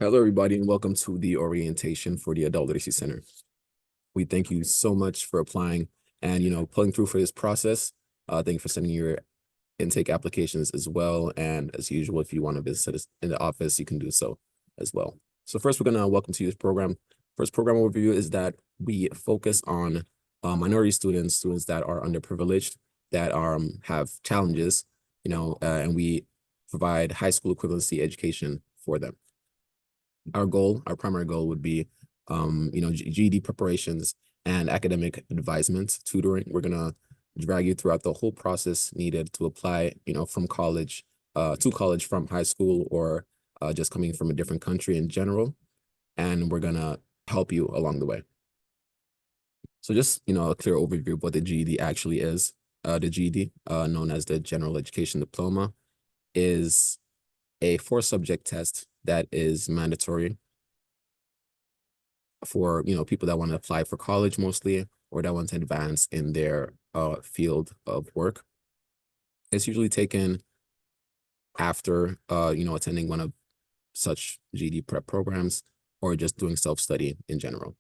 Hello, everybody, and welcome to the orientation for the Adult Literacy Center. We thank you so much for applying and, pulling through for this process. Thank you for sending your intake applications as well. And as usual, if you want to visit us in the office, you can do so as well. So first, we're going to welcome to this program. First program overview is that we focus on minority students that are underprivileged, that have challenges, and we provide high school equivalency education for them. Our primary goal would be, GED preparations and academic advisement, tutoring. We're gonna drag you throughout the whole process needed to apply, from college, to college from high school or just coming from a different country in general. And we're gonna help you along the way. So just, a clear overview of what the GED actually is. The GED, known as the General Education Diploma, is a 4-subject test that is mandatory for people that want to apply for college mostly, or that want to advance in their field of work. It's usually taken after attending one of such GED prep programs or just doing self-study in general.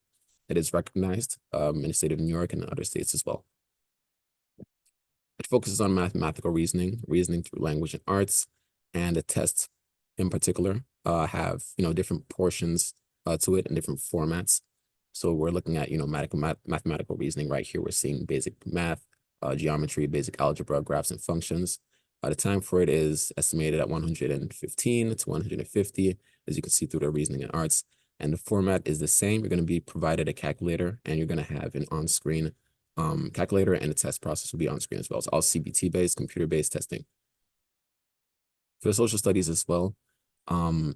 It is recognized in the state of New York and other states as well. It focuses on mathematical reasoning through language and arts, and the tests in particular have different portions to it and different formats. So we're looking at mathematical reasoning right here. We're seeing basic math, geometry, basic algebra, graphs, and functions. The time for it is estimated at 115 to 150, as you can see through the reasoning and arts. And the format is the same. You're going to be provided a calculator, and you're going to have an on-screen calculator, and the test process will be on screen as well. It's all CBT-based, computer-based testing. For social studies as well,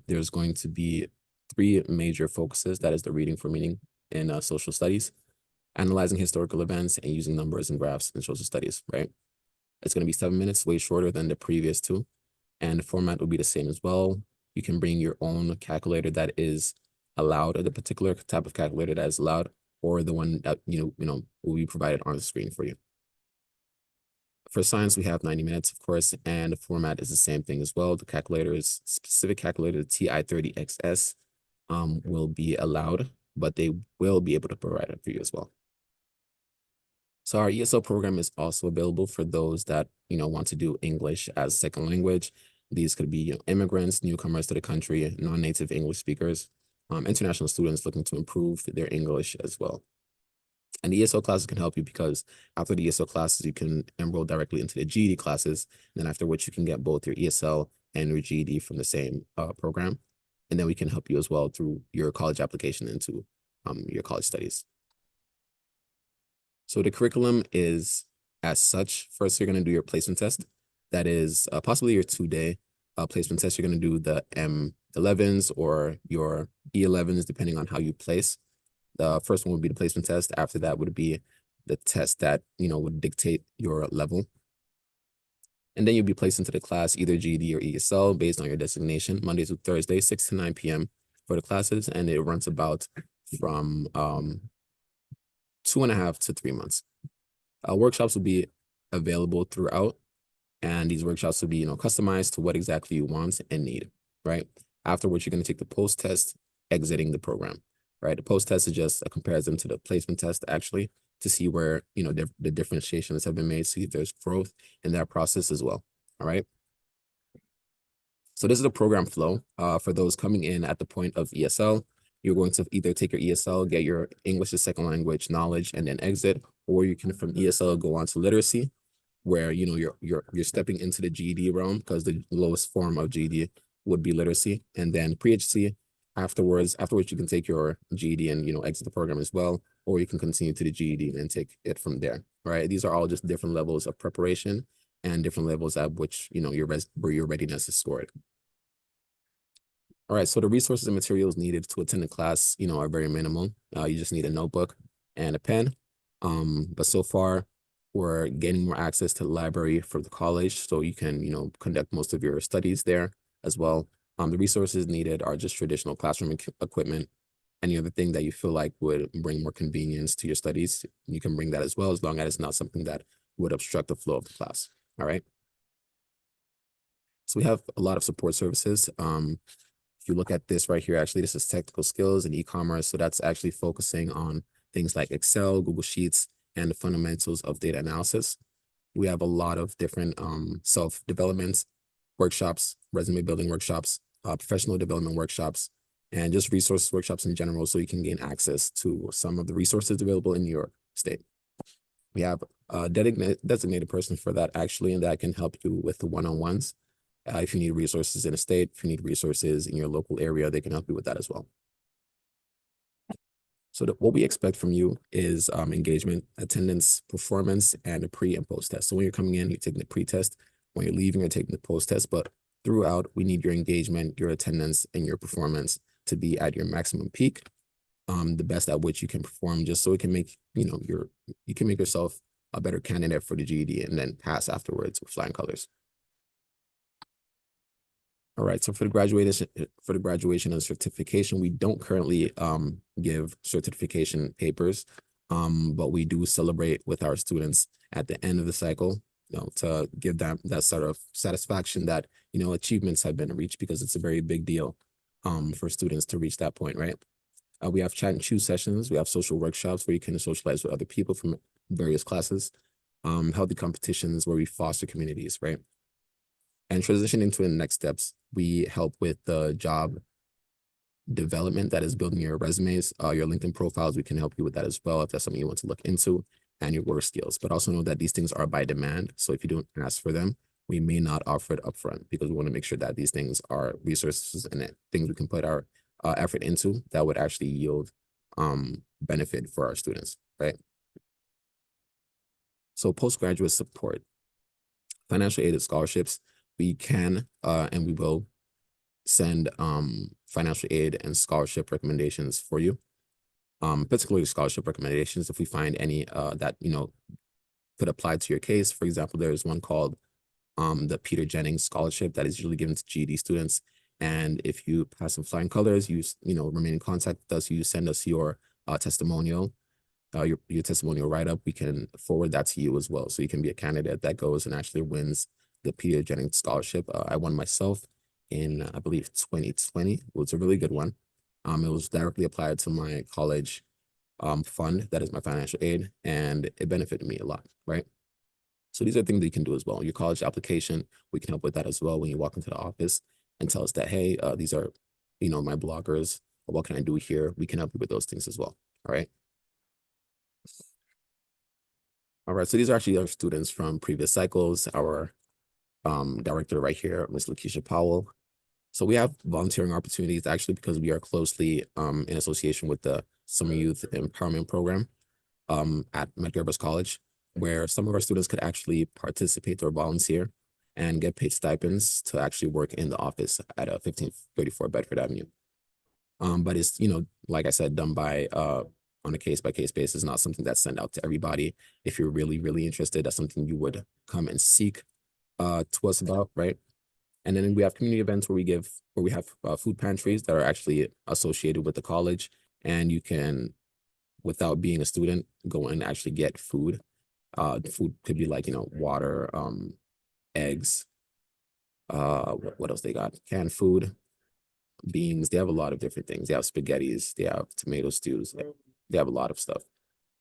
there's going to be 3 major focuses. That is the reading for meaning in social studies, analyzing historical events, and using numbers and graphs in social studies, right? It's going to be 7 minutes, way shorter than the previous 2. And the format will be the same as well. You can bring your own calculator that is allowed, or the particular type of calculator that is allowed, or the one that, will be provided on the screen for you. For science, we have 90 minutes, of course, and the format is the same thing as well. The calculator is specific calculator, the TI-30XS, will be allowed, but they will be able to provide it for you as well. So our ESL program is also available for those that, want to do English as a second language. These could be immigrants, newcomers to the country, non-native English speakers, international students looking to improve their English as well. And the ESL classes can help you because after the ESL classes, you can enroll directly into the GED classes, and then after which you can get both your ESL and your GED from the same program. And then we can help you as well through your college application into your college studies. So the curriculum is as such. First, you're going to do your placement test. That is possibly your 2-day placement test. You're going to do the M11s or your E11s, depending on how you place. The first one would be the placement test. After that would be the test that, would dictate your level. And then you'll be placed into the class, either GED or ESL, based on your designation, Monday to Thursday, 6 to 9 p.m. for the classes. And it runs about from 2.5 to 3 months. Workshops will be available throughout. And these workshops will be, customized to what exactly you want and need, right? Afterwards, you're going to take the post-test, exiting the program, right? The post-test is just a comparison to the placement test, actually, to see where, the differentiations have been made, see if there's growth in that process as well, all right? So this is the program flow. For those coming in at the point of ESL, you're going to either take your ESL, get your English as second language knowledge, and then exit, or you can from ESL go on to literacy, where you're stepping into the GED realm, because the lowest form of GED would be literacy, and then pre-HC. Afterwards you can take your GED and exit the program as well, or you can continue to the GED and take it from there. Right? These are all just different levels of preparation and different levels at which where your readiness is scored. All right, so the resources and materials needed to attend the class, are very minimal. You just need a notebook and a pen. But so far, we're gaining more access to the library for the college, so you can, conduct most of your studies there as well. The resources needed are just traditional classroom equipment. Any other thing that you feel like would bring more convenience to your studies, you can bring that as well, as long as it's not something that would obstruct the flow of the class. All right. So we have a lot of support services. If you look at this right here, actually, this is technical skills and e-commerce. So that's actually focusing on things like Excel, Google Sheets, and the fundamentals of data analysis. We have a lot of different self-development workshops, resume building workshops, professional development workshops, and just resource workshops in general, so you can gain access to some of the resources available in your state. We have a designated person for that, actually, and that can help you with the one-on-ones. If you need resources in a state, if you need resources in your local area, they can help you with that as well. So what we expect from you is engagement, attendance, performance, and a pre and post test. So when you're coming in, you're taking the pre-test. When you're leaving, you're taking the post test. But throughout, we need your engagement, your attendance, and your performance to be at your maximum peak, the best at which you can perform, just so it can make, you can make yourself a better candidate for the GED and then pass afterwards with flying colors. All right, so for the graduation and certification, we don't currently give certification papers, but we do celebrate with our students at the end of the cycle, to give them that sort of satisfaction that, achievements have been reached, because it's a very big deal for students to reach that point, right? We have chat and choose sessions. We have social workshops where you can socialize with other people from various classes, healthy competitions where we foster communities, right? And transition into the next steps, we help with the job development, that is building your resumes, your LinkedIn profiles. We can help you with that as well if that's something you want to look into, and your work skills. But also know that these things are by demand. So if you don't ask for them, we may not offer it upfront, because we want to make sure that these things are resources and things we can put our effort into that would actually yield benefit for our students, right? So postgraduate support, financial aid and scholarships. We can and we will send financial aid and scholarship recommendations for you, particularly scholarship recommendations if we find any that could apply to your case. For example, there's one called the Peter Jennings Scholarship that is usually given to GED students. And if you pass some flying colors, you remain in contact with us, you send us your testimonial, your testimonial write-up, we can forward that to you as well. So you can be a candidate that goes and actually wins the Peter Jennings Scholarship. I won myself in, I believe, 2020. Well, it's a really good one. It was directly applied to my college fund, that is my financial aid, and it benefited me a lot, right? So these are things that you can do as well. Your college application, we can help with that as well when you walk into the office and tell us that, hey, these are, my bloggers. What can I do here? We can help you with those things as well. All right. All right. So these are actually our students from previous cycles. Our director right here, Ms. Lakeisha Powell. So we have volunteering opportunities, actually, because we are closely in association with the Summer Youth Empowerment Program at Medgar College, where some of our students could actually participate or volunteer and get paid stipends to actually work in the office at 1534 Bedford Avenue. But it's, like I said, done by on a case-by-case basis, not something that's sent out to everybody. If you're really, really interested, that's something you would come and seek to us about, right? And then we have community events where we have food pantries that are actually associated with the college, and you can, without being a student, go and actually get food. Food could be like, water, eggs, what else they got? Canned food, beans. They have a lot of different things. They have spaghettis, they have tomato stews, they have a lot of stuff.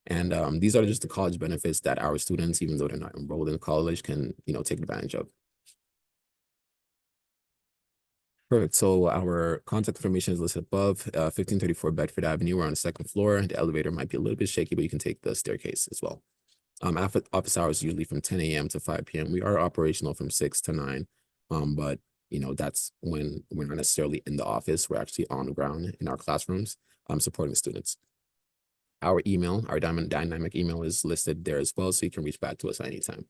And these are just the college benefits that our students, even though they're not enrolled in college, can, take advantage of. Perfect. So our contact information is listed above, 1534 Bedford Avenue. We're on the second floor. The elevator might be a little bit shaky, but you can take the staircase as well. Office hours usually from 10 a.m. to 5 p.m. We are operational from 6 to 9, but that's when we're not necessarily in the office. We're actually on the ground in our classrooms, supporting students. Our email, our dynamic email, is listed there as well, so you can reach back to us at any time.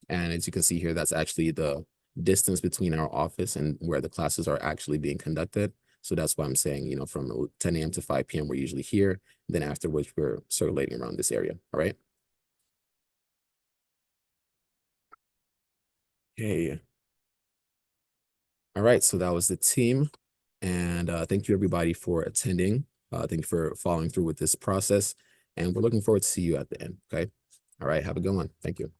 And as you can see here, that's actually the distance between our office and where the classes are actually being conducted. So that's why I'm saying, from 10 a.m. to 5 p.m. we're usually here. Then afterwards, we're circulating around this area. All right. Okay. All right. So that was the team. And thank you, everybody, for attending. Thank you for following through with this process. And we're looking forward to see you at the end. Okay. All right. Have a good one. Thank you.